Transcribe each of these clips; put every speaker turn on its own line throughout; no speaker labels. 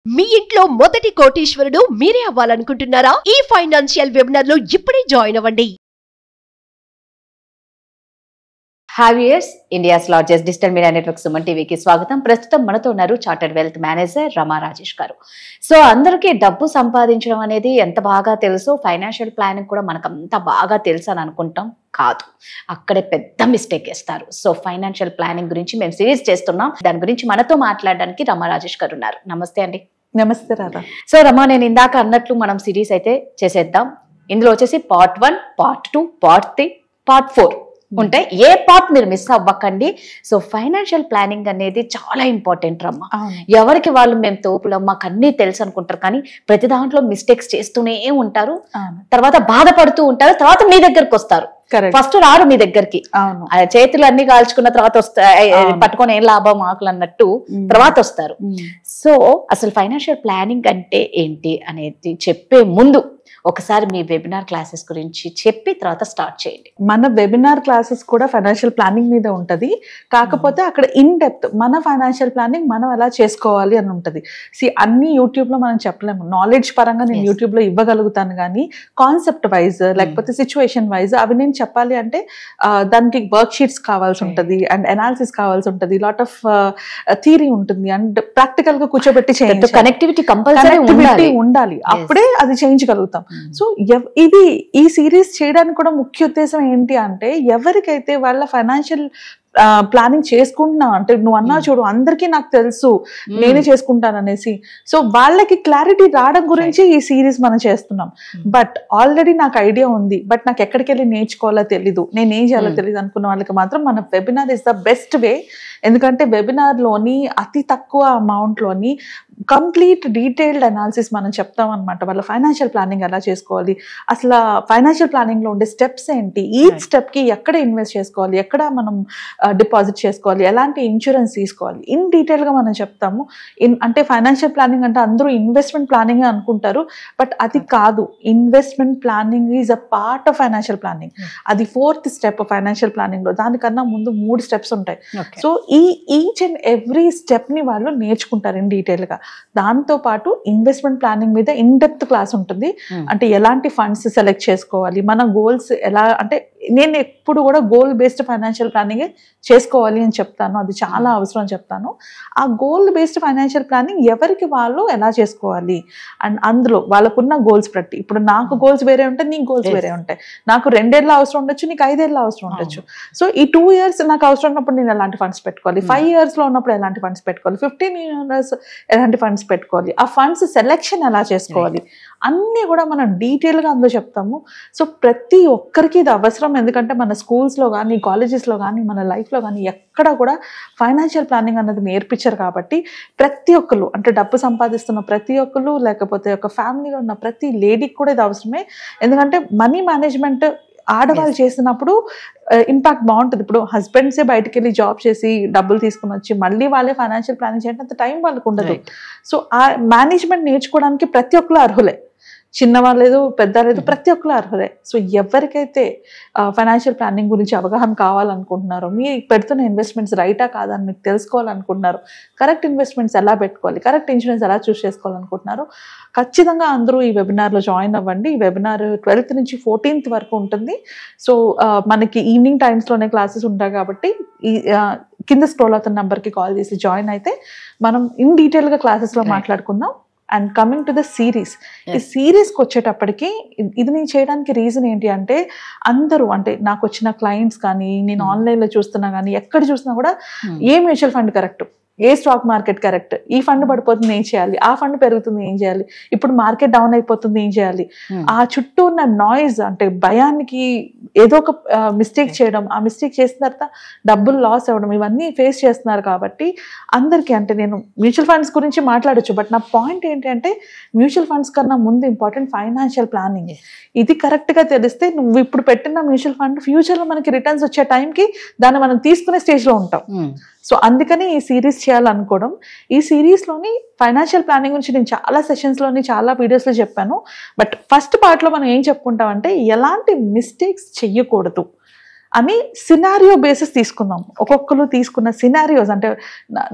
మీ ఇంట్లో మొదటి కోటీశ్వరుడు మీరే అవ్వాలనుకుంటున్నారా? ఈ ఫైనాన్షియల్ వెబినార్ లో ఇప్పుడే జాయిన్ అవ్వండి.
హావియర్స్ India's largest digital media network Suman టీవీకి స్వాగతం. ప్రస్తుతం మనతో ఉన్నారు chartered wealth manager Rama Rajesh గారు. సో అందరికీ డబ్బు సంపాదించడం అనేది ఎంత బాగా తెలుసు, ఫైనాన్షియల్ ప్లానింగ్ కూడా మనకు అంత బాగా తెలుసు అని అనుకుంటాం. కాదు, అక్కడే పెద్ద మిస్టేక్ చేస్తారు. సో ఫైనాన్షియల్ ప్లానింగ్ గురించి మేము సిరీస్ చేస్తున్నాం. దాని గురించి మనతో మాట్లాడడానికి రమా రాజేష్ గారు ఉన్నారు. నమస్తే అండి.
నమస్తే రాధా.
సో రమా, నేను ఇందాక అన్నట్లు మనం సిరీస్ అయితే చేసేద్దాం. ఇందులో వచ్చేసి పార్ట్ 1, పార్ట్ 2, పార్ట్ 3, పార్ట్ 4 ఉంటాయి. ఏ పార్ట్ మీరు మిస్ అవ్వకండి. సో ఫైనాన్షియల్ ప్లానింగ్ అనేది చాలా ఇంపార్టెంట్ రమ్మ. ఎవరికి వాళ్ళు మేము తోపులం, మాకు అన్నీ తెలుసు అనుకుంటారు, కానీ ప్రతి దాంట్లో మిస్టేక్స్ చేస్తూనే ఉంటారు. తర్వాత బాధపడుతూ ఉంటారు. తర్వాత మీ దగ్గరకు వస్తారు. ఫస్ట్ రారు మీ దగ్గరికి. చేతులు అన్ని కాల్చుకున్న తర్వాత పట్టుకొని ఏం లాభం ఆకులు అన్నట్టు తర్వాత వస్తారు. సో అసలు ఫైనాన్షియల్ ప్లానింగ్ అంటే ఏంటి అనేది చెప్పే ముందు ఒకసారి మీ వెబినార్ క్లాసెస్ గురించి చెప్పి తర్వాత స్టార్ట్ చేయండి.
మన వెబినార్ క్లాసెస్ కూడా ఫైనాన్షియల్ ప్లానింగ్ మీద ఉంటది. కాకపోతే అక్కడ ఇన్ డెప్త్ మన ఫైనాన్షియల్ ప్లానింగ్ మనం ఎలా చేసుకోవాలి అని ఉంటది. అన్ని యూట్యూబ్ లో మనం చెప్పలేము. నాలెడ్జ్ పరంగా నేను యూట్యూబ్ లో ఇవ్వగలుగుతాను, కానీ కాన్సెప్ట్ వైజ్ లేకపోతే సిచ్యువేషన్ వైజ్ అవి నేను చెప్పాలి అంటే దానికి వర్క్ షీట్స్ కావాల్సి ఉంటది, అండ్ అనాలిసిస్ కావాల్సి ఉంటది, లాట్ ఆఫ్ థియరీ ఉంటుంది, అండ్ ప్రాక్టికల్ గా కూర్చోబెట్టి చేయాలి.
కనెక్టివిటీ కంపల్సరీ ఉండాలి,
అప్పుడే అది చేయించగలుగుతాం. సో ఇది ఈ సిరీస్ చేయడానికి కూడా ముఖ్య ఉద్దేశం ఏంటి అంటే, ఎవరికైతే వాళ్ళ ఫైనాన్షియల్ ప్లానింగ్ చేసుకుంటున్నా అంటే, నువ్వు అన్నా చూడు అందరికీ నాకు తెలుసు నేనే చేసుకుంటాను అనేసి, సో వాళ్ళకి క్లారిటీ రావడం గురించి ఈ సిరీస్ మనం చేస్తున్నాం. బట్ ఆల్రెడీ నాకు ఐడియా ఉంది, బట్ నాకు ఎక్కడికి వెళ్ళి నేర్చుకోవాలో తెలీదు, నేను ఏం చేయాలో తెలియదు అనుకున్న వాళ్ళకి మాత్రం మన webinar is the best way. ఎందుకంటే వెబినార్ లోని అతి తక్కువ అమౌంట్ లోని కంప్లీట్ డీటెయిల్డ్ అనాలిసిస్ మనం చెప్తాం అనమాట. వాళ్ళ ఫైనాన్షియల్ ప్లానింగ్ ఎలా చేసుకోవాలి, అసలు ఫైనాన్షియల్ ప్లానింగ్ లో ఉండే స్టెప్స్ ఏంటి, ఈచ్ స్టెప్ కి ఎక్కడ ఇన్వెస్ట్ చేసుకోవాలి, ఎక్కడ మనం డిపాజిట్ చేసుకోవాలి, ఎలాంటి ఇన్సూరెన్స్ తీసుకోవాలి, ఇన్ డీటెయిల్ గా మనం చెప్తాము. అంటే ఫైనాన్షియల్ ప్లానింగ్ అంటే అందరూ ఇన్వెస్ట్మెంట్ ప్లానింగ్ అనుకుంటారు, బట్ అది కాదు. Investment planning is a part of financial planning. అది 4th స్టెప్ ఫైనాన్షియల్ ప్లానింగ్ లో. దానికన్నా ముందు 3 స్టెప్స్ ఉంటాయి. So each and every step ని వాళ్ళు నేర్చుకుంటారు ఇన్ డీటెయిల్ గా. దాంతో పాటు ఇన్వెస్ట్మెంట్ ప్లానింగ్ మీద ఇన్ డెప్త్ క్లాస్ ఉంటుంది. అంటే ఎలాంటి ఫండ్స్ సెలెక్ట్ చేసుకోవాలి, మన గోల్స్ ఎలా, అంటే నేను ఎప్పుడు కూడా గోల్ బేస్డ్ ఫైనాన్షియల్ ప్లానింగ్ చేసుకోవాలి అని చెప్తాను. అది చాలా అవసరం అని చెప్తాను. ఆ గోల్ బేస్డ్ ఫైనాన్షియల్ ప్లానింగ్ ఎవరికి వాళ్ళు ఎలా చేసుకోవాలి, అండ్ అందులో వాళ్ళకున్న గోల్స్ బట్టి, ఇప్పుడు నాకు గోల్స్ వేరే ఉంటాయి, నీకు గోల్స్ వేరే ఉంటాయి. నాకు 2 ఏళ్ళ అవసరం ఉండొచ్చు, నీకు 5 ఏళ్ళ అవసరం ఉండొచ్చు. సో ఈ 2 years నాకు అవసరం ఉన్నప్పుడు నేను ఎలాంటి ఫండ్స్ పెట్టుకోవాలి, 5 years లో ఉన్నప్పుడు ఎలాంటి ఫండ్స్ పెట్టుకోవాలి, 15 years ఎలాంటి ఫండ్స్ పెట్టుకోవాలి, ఆ ఫండ్స్ సెలెక్షన్ ఎలా చేసుకోవాలి, అన్నీ కూడా మనం డీటెయిల్గా అందులో చెప్తాము. సో ప్రతి ఒక్కరికి ఇది అవసరం. ఎందుకంటే మన స్కూల్స్లో కానీ, కాలేజెస్లో కానీ, మన లైఫ్లో కానీ ఎక్కడ కూడా ఫైనాన్షియల్ ప్లానింగ్ అన్నది నేర్పించారు. కాబట్టి ప్రతి ఒక్కరు, అంటే డబ్బు సంపాదిస్తున్న ప్రతి ఒక్కరు, లేకపోతే ఒక ఫ్యామిలీలో ఉన్న ప్రతి లేడీకి కూడా ఇది అవసరమే. ఎందుకంటే మనీ మేనేజ్మెంట్ ఆడవాళ్ళు చేసినప్పుడు ఇంపాక్ట్ బాగుంటుంది. ఇప్పుడు హస్బెండ్సే బయటకు వెళ్ళి జాబ్ చేసి డబ్బులు తీసుకుని వచ్చి మళ్ళీ వాళ్ళే ఫైనాన్షియల్ ప్లానింగ్ చేయడానికి అంత టైం వాళ్ళకు ఉండదు. సో ఆ మేనేజ్మెంట్ నేర్చుకోవడానికి ప్రతి ఒక్కరు అర్హులే, చిన్నవాళ్ళు లేదు పెద్ద లేదు, ప్రతి ఒక్కరు అర్హులే. సో ఎవరికైతే ఫైనాన్షియల్ ప్లానింగ్ గురించి అవగాహన కావాలనుకుంటున్నారో, మీరు పెడుతున్న ఇన్వెస్ట్మెంట్స్ రైటా కాదా అని మీకు తెలుసుకోవాలనుకుంటున్నారు, కరెక్ట్ ఇన్వెస్ట్మెంట్స్ ఎలా పెట్టుకోవాలి, కరెక్ట్ ఇన్సూరెన్స్ ఎలా చూస్ చేసుకోవాలనుకుంటున్నారు, ఖచ్చితంగా అందరూ ఈ వెబినార్లో జాయిన్ అవ్వండి. ఈ వెబినార్ 12th నుంచి 14th వరకు ఉంటుంది. సో మనకి ఈవినింగ్ టైమ్స్లోనే క్లాసెస్ ఉంటాయి కాబట్టి ఈ కింద స్క్రోల్ అవుతున్న నెంబర్కి కాల్ చేసి జాయిన్ అయితే మనం ఇన్ డీటెయిల్గా క్లాసెస్లో మాట్లాడుకుందాం. And coming to the series, ఈ సిరీస్కి వచ్చేటప్పటికి ఇది నేను చేయడానికి రీజన్ ఏంటి అంటే, అందరూ అంటే నాకు వచ్చిన క్లయింట్స్ కానీ, నేను ఆన్లైన్లో చూస్తున్నా కానీ, ఎక్కడ చూసినా కూడా ఏ మ్యూచువల్ ఫండ్ కరెక్ట్, ఏ స్టాక్ మార్కెట్ కరెక్ట్, ఈ ఫండ్ పడిపోతుంది ఏం చేయాలి, ఆ ఫండ్ పెరుగుతుంది ఏం చేయాలి, ఇప్పుడు మార్కెట్ డౌన్ అయిపోతుంది ఏం చేయాలి, ఆ చుట్టూ ఉన్న నాయిస్ అంటే భయానికి ఏదో ఒక మిస్టేక్ చేయడం, ఆ మిస్టేక్ చేసిన తర్వాత డబ్బులు లాస్ అవ్వడం, ఇవన్నీ ఫేస్ చేస్తున్నారు. కాబట్టి అందరికీ, అంటే నేను మ్యూచువల్ ఫండ్స్ గురించి మాట్లాడచ్చు, బట్ నా పాయింట్ ఏంటంటే మ్యూచువల్ ఫండ్స్ కన్నా ముందు ఇంపార్టెంట్ ఫైనాన్షియల్ ప్లానింగ్. ఇది కరెక్ట్గా తెలిస్తే నువ్వు ఇప్పుడు పెట్టిన మ్యూచువల్ ఫండ్ ఫ్యూచర్లో మనకి రిటర్న్స్ వచ్చే టైంకి దాన్ని మనం తీసుకునే స్టేజ్లో ఉంటాం. సో అందుకని ఈ సిరీస్ చేయాలనుకోవడం. ఈ సిరీస్లోని ఫైనాన్షియల్ ప్లానింగ్ గురించి నేను చాలా సెషన్స్లోని చాలా వీడియోస్లో చెప్పాను. బట్ ఫస్ట్ పార్ట్లో మనం ఏం చెప్పుకుంటామంటే, ఎలాంటి మిస్టేక్స్ చెయ్యకూడదు అని సినారియో బేసిస్ తీసుకుందాం. ఒక్కొక్కరు తీసుకున్న సినారియోస్, అంటే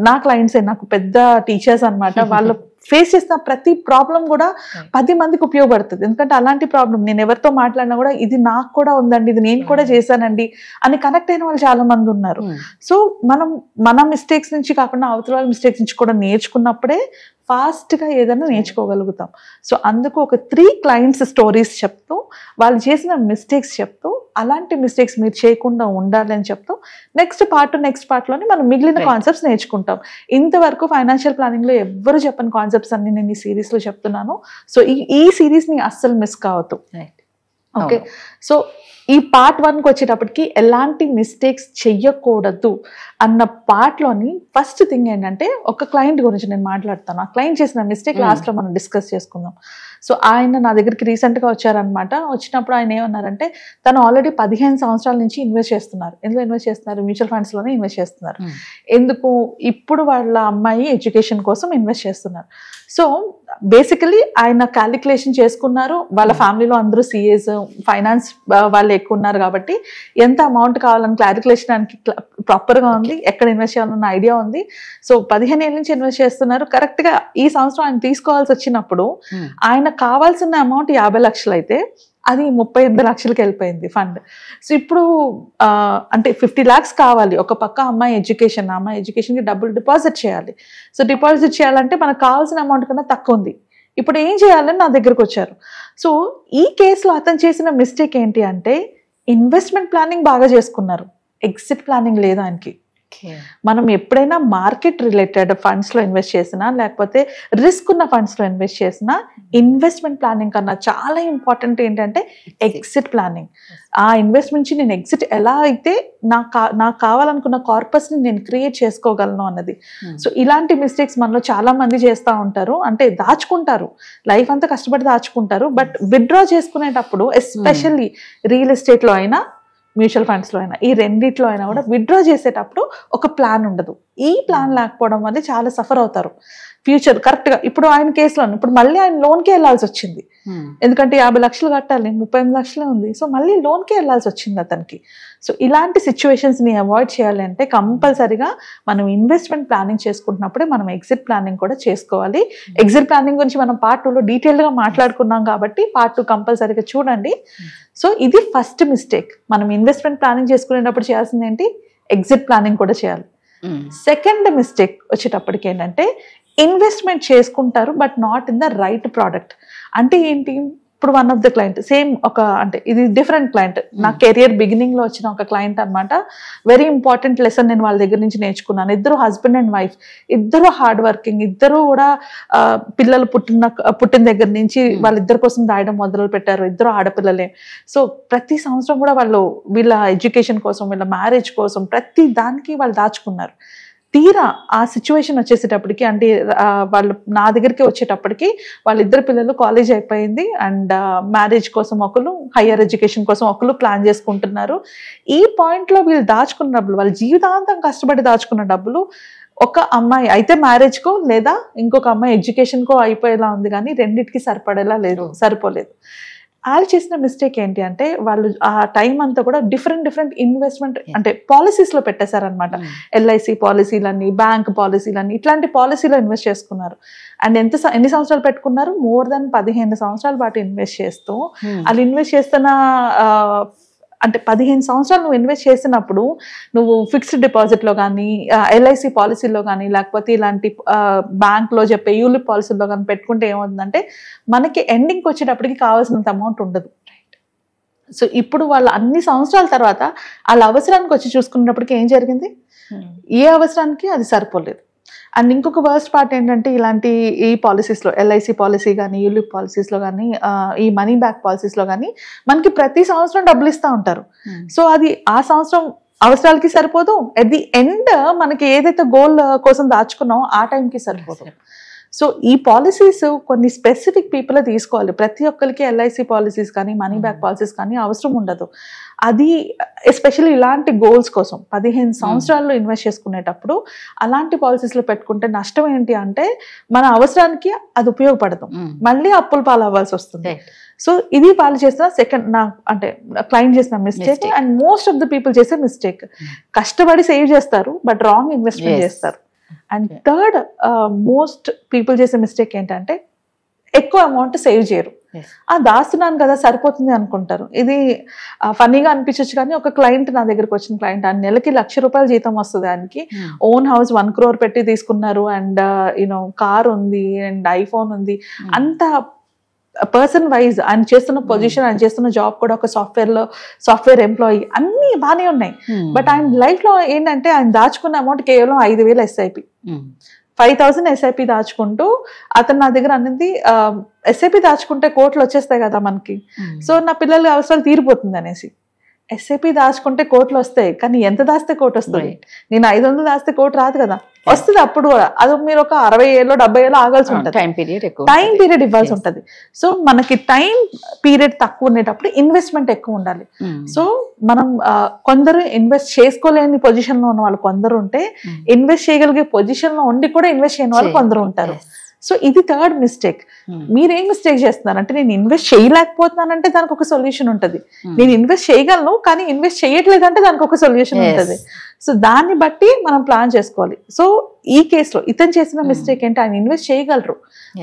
నా క్లయింట్స్ నాకు పెద్ద టీచర్స్ అనమాట. వాళ్ళ ఫేస్ చేసిన ప్రతి ప్రాబ్లం కూడా 10 మందికి ఉపయోగపడుతుంది. ఎందుకంటే అలాంటి ప్రాబ్లం నేను ఎవరితో మాట్లాడినా కూడా ఇది నాకు కూడా ఉందండి, ఇది నేను కూడా చేశానండి అని కనెక్ట్ అయిన వాళ్ళు చాలా మంది ఉన్నారు. సో మన మిస్టేక్స్ నుంచి కాకుండా అవతల వాళ్ళ మిస్టేక్స్ నుంచి కూడా నేర్చుకున్నప్పుడే ఫాస్ట్ గా ఏదైనా నేర్చుకోగలుగుతాం. సో అందుకు ఒక 3 క్లయింట్స్ స్టోరీస్ చెప్తూ వాళ్ళు చేసిన మిస్టేక్స్ చెప్తూ అలాంటి మిస్టేక్స్ మీరు చేయకుండా ఉండాలి అని చెప్తూ నెక్స్ట్ పార్ట్లోని మనం మిగిలిన కాన్సెప్ట్స్ నేర్చుకుంటాం. ఇంతవరకు ఫైనాన్షియల్ ప్లానింగ్ లో ఎవ్వరు చెప్పని కాన్సెప్ట్స్ అన్ని నేను ఈ సిరీస్ లో చెప్తున్నాను. సో ఈ సిరీస్ ని అస్సలు మిస్ కావద్దు. ఓకే, సో ఈ పార్ట్ 1కి వచ్చేటప్పటికి ఎలాంటి మిస్టేక్స్ చెయ్యకూడదు అన్న పార్ట్లోని ఫస్ట్ థింగ్ ఏంటంటే ఒక క్లయింట్ గురించి నేను మాట్లాడతాను. ఆ క్లయింట్ చేసిన మిస్టేక్ లాస్ట్లో మనం డిస్కస్ చేసుకుందాం. సో ఆయన నా దగ్గరికి రీసెంట్గా వచ్చారనమాట. వచ్చినప్పుడు ఆయన ఏమన్నారంటే తను ఆల్రెడీ 15 సంవత్సరాల నుంచి ఇన్వెస్ట్ చేస్తున్నారు. ఎందులో ఇన్వెస్ట్ చేస్తున్నారు? మ్యూచువల్ ఫండ్స్లోనే ఇన్వెస్ట్ చేస్తున్నారు. ఎందుకు? ఇప్పుడు వాళ్ళ అమ్మాయి ఎడ్యుకేషన్ కోసం ఇన్వెస్ట్ చేస్తున్నారు. సో బేసికలీ ఆయన క్యాలిక్యులేషన్ చేసుకున్నారు. వాళ్ళ ఫ్యామిలీలో అందరూ సిఏస్, ఫైనాన్స్ వాళ్ళు ఎక్కువ ఉన్నారు కాబట్టి ఎంత అమౌంట్ కావాలని క్లారిక్యులేషన్ ఆయనకి ప్రాపర్గా ఉంది, ఎక్కడ ఇన్వెస్ట్ చేయాలన్న ఐడియా ఉంది. సో 15 ఏళ్ళ నుంచి ఇన్వెస్ట్ చేస్తున్నారు. కరెక్ట్గా ఈ సంవత్సరం ఆయన తీసుకోవాల్సి వచ్చినప్పుడు ఆయన కావాల్సిన అమౌంట్ 50 లక్షలు అయితే అది 38 లక్షలకి వెళ్ళిపోయింది ఫండ్. సో ఇప్పుడు అంటే 50 lakhs కావాలి. ఒక పక్క అమ్మాయి ఎడ్యుకేషన్కి డబ్బులు డిపాజిట్ చేయాలి. సో డిపాజిట్ చేయాలంటే మనకు కావాల్సిన అమౌంట్ కన్నా తక్కువ ఉంది. ఇప్పుడు ఏం చేయాలని నా దగ్గరకు వచ్చారు. సో ఈ కేసులో అతను చేసిన మిస్టేక్ ఏంటి అంటే ఇన్వెస్ట్మెంట్ ప్లానింగ్ బాగా చేసుకున్నారు, ఎగ్జిట్ ప్లానింగ్ లేదు ఆయనకి. మనం ఎప్పుడైనా మార్కెట్ రిలేటెడ్ ఫండ్స్ లో ఇన్వెస్ట్ చేసినా లేకపోతే రిస్క్ ఉన్న ఫండ్స్ లో ఇన్వెస్ట్ చేసినా ఇన్వెస్ట్మెంట్ ప్లానింగ్ కన్నా చాలా ఇంపార్టెంట్ ఏంటంటే ఎగ్జిట్ ప్లానింగ్. ఆ ఇన్వెస్ట్మెంట్ నుంచి నేను ఎగ్జిట్ ఎలా అయితే నాకు కావాలనుకున్న కార్పస్ ని నేను క్రియేట్ చేసుకోగలను అన్నది. సో ఇలాంటి మిస్టేక్స్ మనలో చాలా మంది చేస్తూ ఉంటారు. అంటే దాచుకుంటారు, లైఫ్ అంతా కష్టపడి దాచుకుంటారు, బట్ విత్డ్రా చేసుకునేటప్పుడు ఎస్పెషల్లీ రియల్ ఎస్టేట్ లో అయినా మ్యూచువల్ ఫండ్స్ లో అయినా ఈ రెండిట్లో అయినా కూడా విత్డ్రా చేసేటప్పుడు ఒక ప్లాన్ ఉండదు. ఈ ప్లాన్ లేకపోవడం వల్ల చాలా సఫర్ అవుతారు ఫ్యూచర్. కరెక్ట్ గా ఇప్పుడు ఆయన కేసులో ఇప్పుడు మళ్ళీ ఆయన లోన్కే వెళ్లాల్సి వచ్చింది. ఎందుకంటే 50 లక్షలు కట్టాలి, 38 లక్షలే ఉంది. సో మళ్ళీ లోన్కే వెళ్లాల్సి వచ్చింది అతనికి. సో ఇలాంటి సిచ్యువేషన్స్ ని అవాయిడ్ చేయాలి అంటే కంపల్సరీగా మనం ఇన్వెస్ట్మెంట్ ప్లానింగ్ చేసుకుంటున్నప్పుడే మనం ఎగ్జిట్ ప్లానింగ్ కూడా చేసుకోవాలి. ఎగ్జిట్ ప్లానింగ్ గురించి మనం పార్ట్ 2లో డీటెయిల్ గా మాట్లాడుకున్నాం కాబట్టి పార్ట్ 2 కంపల్సరీగా చూడండి. సో ఇది ఫస్ట్ మిస్టేక్. మనం ఇన్వెస్ట్మెంట్ ప్లానింగ్ చేసుకునేటప్పుడు చేయాల్సింది ఏంటి? ఎగ్జిట్ ప్లానింగ్ కూడా చేయాలి. సెకండ్ మిస్టేక్ వచ్చేటప్పటికి ఏంటంటే ఇన్వెస్ట్మెంట్ చేసుకుంటారు but not in the right product. అంటే ఏంటి? ఇప్పుడు one of the client same అంటే ఇది డిఫరెంట్ క్లయింట్, నా కెరియర్ బిగినింగ్ లో వచ్చిన ఒక క్లయింట్ అనమాట. వెరీ ఇంపార్టెంట్ లెసన్ నేను వాళ్ళ దగ్గర నుంచి నేర్చుకున్నాను. ఇద్దరు హస్బెండ్ అండ్ వైఫ్, ఇద్దరు హార్డ్ వర్కింగ్, ఇద్దరు కూడా పిల్లలు పుట్టిన దగ్గర నుంచి వాళ్ళిద్దరి కోసం దాయడం మొదలు పెట్టారు. ఇద్దరు ఆడపిల్లలే. సో ప్రతి సంవత్సరం కూడా వాళ్ళు వీళ్ళ ఎడ్యుకేషన్ కోసం, వీళ్ళ మ్యారేజ్ కోసం ప్రతి దానికి వాళ్ళు దాచుకున్నారు. తీరా ఆ సిచ్యువేషన్ వచ్చేసేటప్పటికి అంటే వాళ్ళు నా దగ్గరికి వచ్చేటప్పటికి వాళ్ళిద్దరు పిల్లలు కాలేజ్ అయిపోయింది అండ్ మ్యారేజ్ కోసం ఒకరు, హయ్యర్ ఎడ్యుకేషన్ కోసం ఒకరు ప్లాన్ చేసుకుంటున్నారు. ఈ పాయింట్లో వీళ్ళు దాచుకున్న డబ్బులు, వాళ్ళ జీవితాంతం కష్టపడి దాచుకున్న డబ్బులు ఒక అమ్మాయి అయితే మ్యారేజ్కో లేదా ఇంకొక అమ్మాయి ఎడ్యుకేషన్కో అయిపోయేలా ఉంది, కానీ రెండింటికి సరిపడేలా లేదు, సరిపోలేదు. వాళ్ళు చేసిన మిస్టేక్ ఏంటి అంటే వాళ్ళు ఆ టైం అంతా కూడా డిఫరెంట్ ఇన్వెస్ట్మెంట్ అంటే పాలసీస్లో పెట్టేశారనమాట. ఎల్ఐసి పాలసీలని, బ్యాంక్ పాలసీలని, ఇట్లాంటి పాలసీలో ఇన్వెస్ట్ చేసుకున్నారు. అండ్ ఎన్ని సంవత్సరాలు పెట్టుకున్నారు? మోర్ దాన్ 15 సంవత్సరాల పాటు ఇన్వెస్ట్ చేస్తూ వాళ్ళు ఇన్వెస్ట్ చేస్తున్న అంటే 15 సంవత్సరాలు నువ్వు ఇన్వెస్ట్ చేసినప్పుడు నువ్వు ఫిక్స్డ్ డిపాజిట్లో కానీ, ఎల్ఐసి పాలసీలో కానీ, లేకపోతే ఇలాంటి బ్యాంక్లో చెప్పే యూలిప్ పాలసీలో కానీ పెట్టుకుంటే ఏమవుతుందంటే మనకి ఎండింగ్కి వచ్చేటప్పటికి కావాల్సినంత అమౌంట్ ఉండదు. సో ఇప్పుడు వాళ్ళు అన్ని సంవత్సరాల తర్వాత వాళ్ళ అవసరానికి వచ్చి చూసుకున్నప్పటికీ ఏం జరిగింది? ఏ అవసరానికి అది సరిపోలేదు. అండ్ ఇంకొక వర్స్ట్ పార్ట్ ఏంటంటే ఇలాంటి ఈ పాలసీస్లో, ఎల్ఐసి పాలసీ కానీ, యూలిప్ పాలసీస్లో కానీ, ఈ మనీ బ్యాక్ పాలసీస్లో కానీ మనకి ప్రతి సంవత్సరం డబ్బులు ఇస్తూ ఉంటారు. సో అది ఆ సంవత్సరం అవసరాలకి సరిపోదు, ఎట్ ది ఎండ్ మనకి ఏదైతే గోల్ కోసం దాచుకున్నామో ఆ టైంకి సరిపోదు. సో ఈ పాలసీస్ కొన్ని స్పెసిఫిక్ పీపుల్ తీసుకోవాలి. ప్రతి ఒక్కరికి ఎల్ఐసి పాలసీస్ కానీ, మనీ బ్యాక్ పాలసీస్ కానీ అవసరం ఉండదు. అది ఎస్పెషల్లీ ఇలాంటి గోల్స్ కోసం 15 సంవత్సరాల్లో ఇన్వెస్ట్ చేసుకునేటప్పుడు అలాంటి పాలసీస్లో పెట్టుకుంటే నష్టం ఏంటి అంటే మన అవసరానికి అది ఉపయోగపడదు, మళ్ళీ అప్పుల పాలు అవ్వాల్సి వస్తుంది. సో ఇది వాళ్ళు చేసిన సెకండ్ అంటే క్లయింట్ చేసిన mistake. And most of the people చేసే మిస్టేక్, కష్టపడి సేవ్ చేస్తారు బట్ రాంగ్ ఇన్వెస్ట్మెంట్ చేస్తారు. అండ్ థర్డ్ మోస్ట్ పీపుల్ చేసే మిస్టేక్ ఏంటంటే ఎక్కువ అమౌంట్ సేవ్ చేయరు. దాస్తున్నాను కదా సరిపోతుంది అనుకుంటారు. ఇది ఫన్నీగా అనిపించచ్చు, కానీ ఒక క్లయింట్ నా దగ్గరకు వచ్చిన క్లయింట్ ఆ నెలకి ₹1,00,000 జీతం వస్తుంది ఆయనకి. ఓన్ హౌస్ 1 crore పెట్టి తీసుకున్నారు, అండ్ యూనో కార్ ఉంది అండ్ ఐఫోన్ ఉంది. అంత పర్సన్ వైజ్ ఆయన చేస్తున్న పొజిషన్, ఆయన చేస్తున్న జాబ్ కూడా ఒక సాఫ్ట్వేర్ ఎంప్లాయీ, అన్ని బాగానే ఉన్నాయి. బట్ ఆయన లైఫ్ లో ఏంటంటే ఆయన దాచుకున్న అమౌంట్ కేవలం 5,000 SIP, 5,000 SIP దాచుకుంటూ అతను నా దగ్గర అనేది SIP దాచుకుంటే కోట్లు వచ్చేస్తాయి కదా మనకి, సో నా పిల్లల అవసరాలు తీరిపోతుంది అనేసి. SIP దాచుకుంటే కోట్లు వస్తాయి, కానీ ఎంత దాస్తే కోటి వస్తుంది? నేను 500 దాస్తే కోటి రాదు కదా, వస్తుంది అప్పుడు కూడా. అది మీరు ఒక 60 ఏళ్ళు 70 ఏళ్ళు ఆగాల్సి ఉంటుంది, టైం పీరియడ్ ఇవ్వాల్సి ఉంటుంది. సో మనకి టైం పీరియడ్ తక్కువ ఉండేటప్పుడు ఇన్వెస్ట్మెంట్ ఎక్కువ ఉండాలి. సో మనం కొందరు ఇన్వెస్ట్ చేసుకోలేని పొజిషన్ లో ఉన్న వాళ్ళు కొందరు ఉంటే, ఇన్వెస్ట్ చేయగలిగే పొజిషన్ లో ఉండి కూడా ఇన్వెస్ట్ చేయని వాళ్ళు కొందరు ఉంటారు. సో ఇది థర్డ్ మిస్టేక్. మీరేం మిస్టేక్ చేస్తున్నారంటే, నేను ఇన్వెస్ట్ చేయలేకపోతున్నానంటే దానికి ఒక సొల్యూషన్ ఉంటుంది. నేను ఇన్వెస్ట్ చేయగలను కానీ ఇన్వెస్ట్ చేయట్లేదంటే దానికి ఒక సొల్యూషన్ ఉంటుంది. సో దాన్ని బట్టి మనం ప్లాన్ చేసుకోవాలి. సో ఈ కేసులో ఇతను చేసిన మిస్టేక్ ఏంటి, ఆయన ఇన్వెస్ట్ చేయగలరు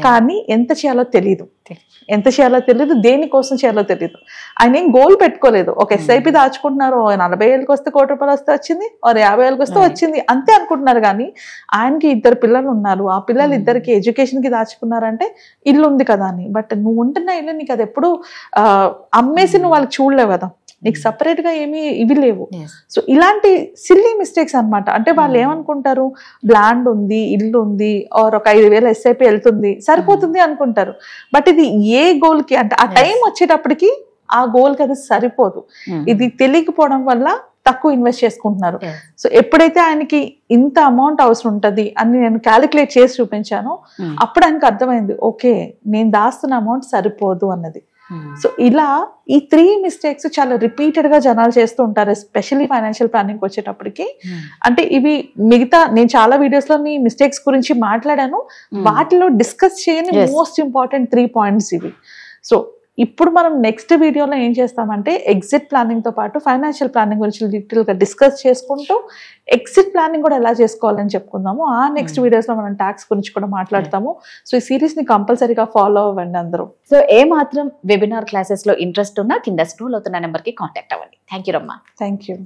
కానీ ఎంత చేయాలో తెలియదు, దేనికోసం చేయాలో తెలియదు. ఆయన ఏం గోల్ పెట్టుకోలేదు. ఒక SIP దాచుకుంటున్నారు, 40 ఏళ్ళకి వస్తే ₹1,00,000 వస్తే వచ్చింది, 50 ఏళ్ళకి వస్తే వచ్చింది అంతే అనుకుంటున్నారు. కానీ ఆయనకి 2 పిల్లలు ఉన్నారు, ఆ పిల్లలు ఇద్దరికి ఎడ్యుకేషన్ కి దాచుకున్నారంటే ఇల్లు ఉంది కదా అని. బట్ నువ్వు ఉంటున్న ఇల్లు నీకు అది ఎప్పుడు అమ్మేసి నువ్వు వాళ్ళకి చూడలేవు కదా, నీకు సపరేట్ గా ఏమీ ఇవి లేవు. సో ఇలాంటి సిల్లీ మిస్టేక్స్ అన్నమాట. అంటే వాళ్ళు ఏమనుకుంటారు, ల్యాండ్ ఉంది, ఇల్లు ఉంది, ఆర్ ఒక 5,000 SIP వెళ్తుంది సరిపోతుంది అనుకుంటారు. బట్ ఇది ఏ గోల్ కి అంటే ఆ టైం వచ్చేటప్పటికి ఆ గోల్ కి అది సరిపోదు. ఇది తెలియకపోవడం వల్ల తక్కువ ఇన్వెస్ట్ చేసుకుంటున్నారు. సో ఎప్పుడైతే ఆయనకి ఇంత అమౌంట్ అవసరం ఉంటది అని నేను క్యాలిక్యులేట్ చేసి చూపించాను, అప్పుడు ఆయనకు అర్థమైంది, ఓకే నేను దాస్తున్న అమౌంట్ సరిపోదు అన్నది. సో ఇలా ఈ 3 మిస్టేక్స్ చాలా రిపీటెడ్ గా జనాలు చేస్తూ ఉంటారు, ఎస్పెషల్లీ ఫైనాన్షియల్ ప్లానింగ్ వచ్చేటప్పటికి. అంటే ఇవి మిగతా నేను చాలా వీడియోస్ లో మీ మిస్టేక్స్ గురించి మాట్లాడాను, వాటిలో డిస్కస్ చేయని మోస్ట్ ఇంపార్టెంట్ 3 పాయింట్స్ ఇవి. సో ఇప్పుడు మనం నెక్స్ట్ వీడియోలో ఏం చేస్తామంటే, ఎగ్జిట్ ప్లానింగ్ తో పాటు ఫైనాన్షియల్ ప్లానింగ్ గురించి డీటెయిల్ గా డిస్కస్ చేసుకుంటూ ఎగ్జిట్ ప్లానింగ్ కూడా ఎలా చేసుకోవాలని చెప్పుకుందాము. ఆ నెక్స్ట్ వీడియోస్ లో మనం ట్యాక్స్ గురించి కూడా మాట్లాడతాము. సో ఈ సిరీస్ ని కంపల్సరీగా ఫాలో అవ్వండి అందరూ.
సో ఏ మాత్రం వెబినార్ క్లాసెస్ లో ఇంట్రెస్ట్ ఉన్నా కింద స్క్రోల్ అవుతున్న నెంబర్ కి కాంటాక్ట్ అవ్వండి. Thank you Rama.
Thank you.